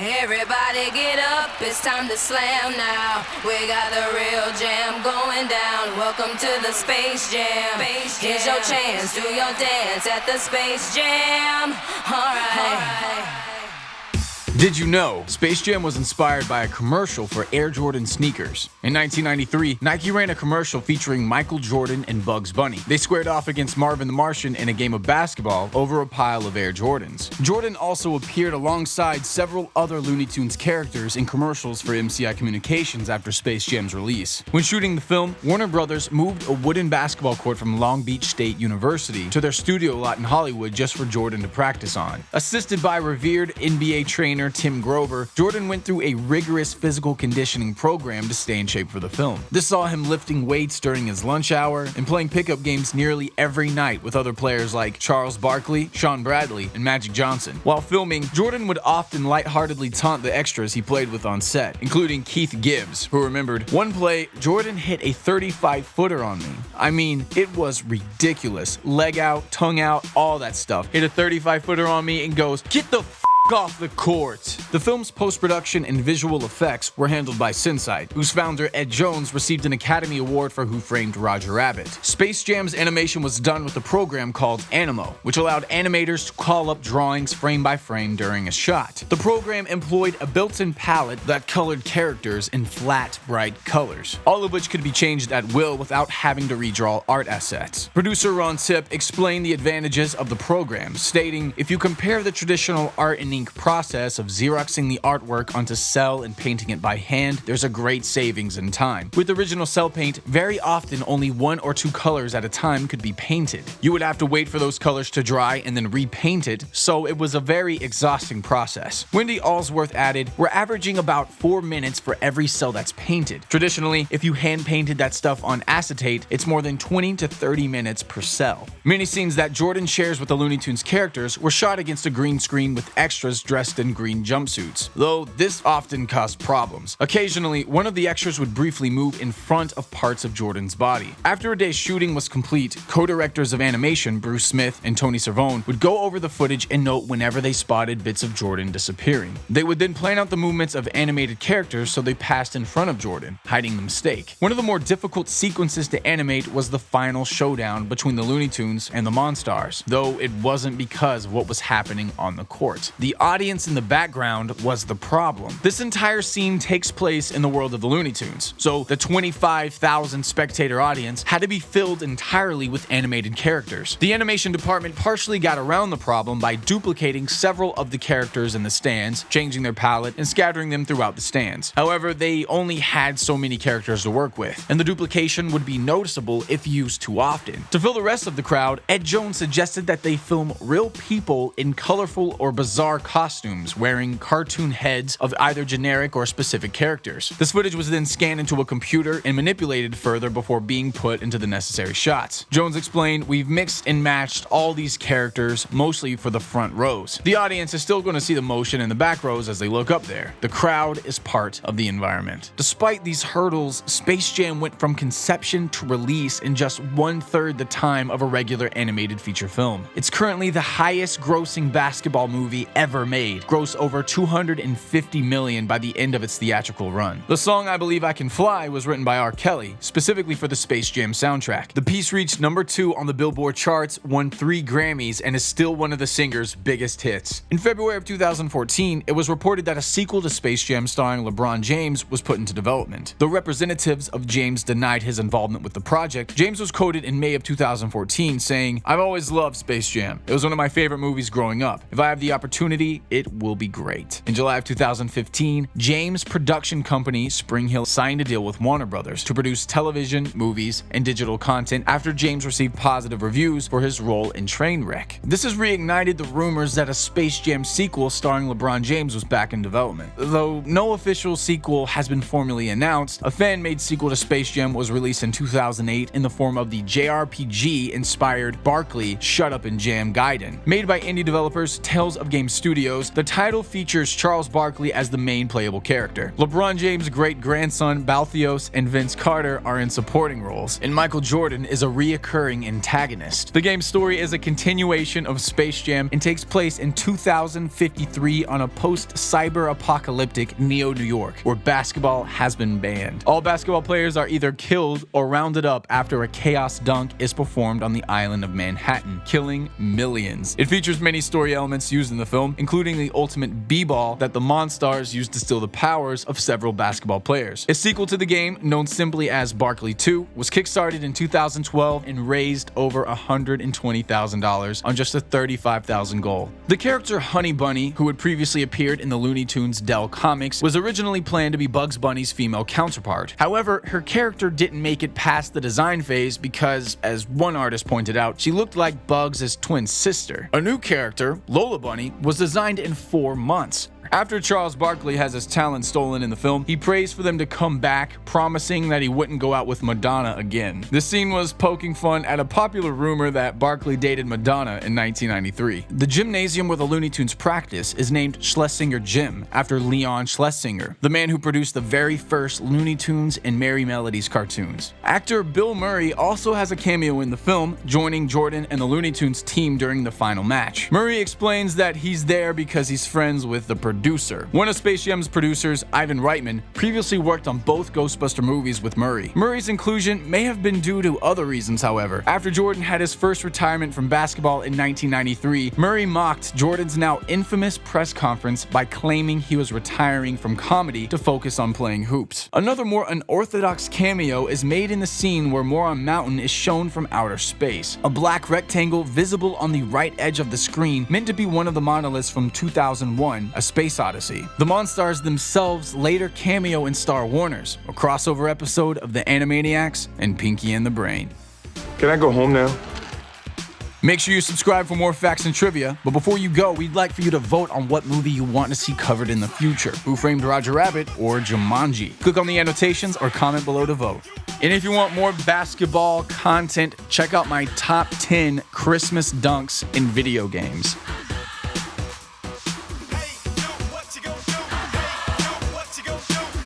Everybody get up, it's time to slam now. We got the real jam going down. Welcome to the Space Jam. Here's your chance, do your dance at the Space Jam. Alright. Did you know Space Jam was inspired by a commercial for Air Jordan sneakers? In 1993, Nike ran a commercial featuring Michael Jordan and Bugs Bunny. They squared off against Marvin the Martian in a game of basketball over a pile of Air Jordans. Jordan also appeared alongside several other Looney Tunes characters in commercials for MCI Communications after Space Jam's release. When shooting the film, Warner Brothers moved a wooden basketball court from Long Beach State University to their studio lot in Hollywood just for Jordan to practice on. Assisted by revered NBA trainer Tim Grover, Jordan went through a rigorous physical conditioning program to stay in shape for the film. This saw him lifting weights during his lunch hour and playing pickup games nearly every night with other players like Charles Barkley, Sean Bradley, and Magic Johnson. While filming, Jordan would often lightheartedly taunt the extras he played with on set, including Keith Gibbs, who remembered, "One play, Jordan hit a 35-footer on me. I mean, it was ridiculous. Leg out, tongue out, all that stuff. Hit a 35-footer on me and goes, 'Get the off the court.'" The film's post-production and visual effects were handled by Synsight, whose founder Ed Jones received an Academy Award for Who Framed Roger Rabbit. Space Jam's animation was done with a program called Animo, which allowed animators to call up drawings frame by frame during a shot. The program employed a built-in palette that colored characters in flat, bright colors, all of which could be changed at will without having to redraw art assets. Producer Ron Tip explained the advantages of the program, stating, "If you compare the traditional art and ink process of Xeroxing the artwork onto cell and painting it by hand, there's a great savings in time. With original cell paint, very often only 1 or 2 colors at a time could be painted. You would have to wait for those colors to dry and then repaint it, so it was a very exhausting process." Wendy Allsworth added, "We're averaging about 4 minutes for every cell that's painted. Traditionally, if you hand painted that stuff on acetate, it's more than 20 to 30 minutes per cell." Many scenes that Jordan shares with the Looney Tunes characters were shot against a green screen with extras dressed in green jumpsuits, though this often caused problems. Occasionally, one of the extras would briefly move in front of parts of Jordan's body. After a day's shooting was complete, co-directors of animation Bruce Smith and Tony Cervone would go over the footage and note whenever they spotted bits of Jordan disappearing. They would then plan out the movements of animated characters so they passed in front of Jordan, hiding the mistake. One of the more difficult sequences to animate was the final showdown between the Looney Tunes and the Monstars, though it wasn't because of what was happening on the court. The audience in the background was the problem. This entire scene takes place in the world of the Looney Tunes, so the 25,000 spectator audience had to be filled entirely with animated characters. The animation department partially got around the problem by duplicating several of the characters in the stands, changing their palette, and scattering them throughout the stands. However, they only had so many characters to work with, and the duplication would be noticeable if used too often. To fill the rest of the crowd, Ed Jones suggested that they film real people in colorful or bizarre costumes wearing cartoon heads of either generic or specific characters. This footage was then scanned into a computer and manipulated further before being put into the necessary shots. Jones explained, "We've mixed and matched all these characters, mostly for the front rows. The audience is still going to see the motion in the back rows as they look up there. The crowd is part of the environment." Despite these hurdles, Space Jam went from conception to release in just 1/3 the time of a regular animated feature film. It's currently the highest grossing basketball movie ever made, grossed over $250 million by the end of its theatrical run. The song "I Believe I Can Fly" was written by R. Kelly, specifically for the Space Jam soundtrack. The piece reached number 2 on the Billboard charts, won 3 Grammys, and is still one of the singer's biggest hits. In February of 2014, it was reported that a sequel to Space Jam starring LeBron James was put into development. Though representatives of James denied his involvement with the project, James was quoted in May of 2014 saying, "I've always loved Space Jam. It was one of my favorite movies growing up. If I have the opportunity, it will be great." In July of 2015, James' production company Spring Hill signed a deal with Warner Brothers to produce television, movies, and digital content after James received positive reviews for his role in Trainwreck. This has reignited the rumors that a Space Jam sequel starring LeBron James was back in development. Though no official sequel has been formally announced, a fan-made sequel to Space Jam was released in 2008 in the form of the JRPG-inspired Barkley Shut Up and Jam Gaiden. Made by indie developers Tales of Game Studios, Studios, the title features Charles Barkley as the main playable character. LeBron James' great-grandson Balthios and Vince Carter are in supporting roles, and Michael Jordan is a reoccurring antagonist. The game's story is a continuation of Space Jam and takes place in 2053 on a post-cyber-apocalyptic Neo-New York, where basketball has been banned. All basketball players are either killed or rounded up after a chaos dunk is performed on the island of Manhattan, killing millions. It features many story elements used in the film, including the ultimate b-ball that the Monstars used to steal the powers of several basketball players. A sequel to the game, known simply as Barkley 2, was kickstarted in 2012 and raised over $120,000 on just a $35,000 goal. The character Honey Bunny, who had previously appeared in the Looney Tunes Dell comics, was originally planned to be Bugs Bunny's female counterpart. However, her character didn't make it past the design phase because, as one artist pointed out, she looked like Bugs' twin sister. A new character, Lola Bunny, was designed in 4 months. After Charles Barkley has his talent stolen in the film, he prays for them to come back, promising that he wouldn't go out with Madonna again. This scene was poking fun at a popular rumor that Barkley dated Madonna in 1993. The gymnasium where the Looney Tunes practice is named Schlesinger Gym, after Leon Schlesinger, the man who produced the very first Looney Tunes and Merry Melodies cartoons. Actor Bill Murray also has a cameo in the film, joining Jordan and the Looney Tunes team during the final match. Murray explains that he's there because he's friends with the producer. One of Space Jam's producers, Ivan Reitman, previously worked on both Ghostbuster movies with Murray. Murray's inclusion may have been due to other reasons, however. After Jordan had his first retirement from basketball in 1993, Murray mocked Jordan's now infamous press conference by claiming he was retiring from comedy to focus on playing hoops. Another more unorthodox cameo is made in the scene where Moron Mountain is shown from outer space, a black rectangle visible on the right edge of the screen meant to be one of the monoliths from 2001, A Space Odyssey. The Monstars themselves later cameo in Star Warners, a crossover episode of the Animaniacs and Pinky and the Brain. Can I go home now? Make sure you subscribe for more facts and trivia, but before you go, we'd like for you to vote on what movie you want to see covered in the future: Who Framed Roger Rabbit or Jumanji. Click on the annotations or comment below to vote. And if you want more basketball content, check out my top 10 Christmas dunks in video games.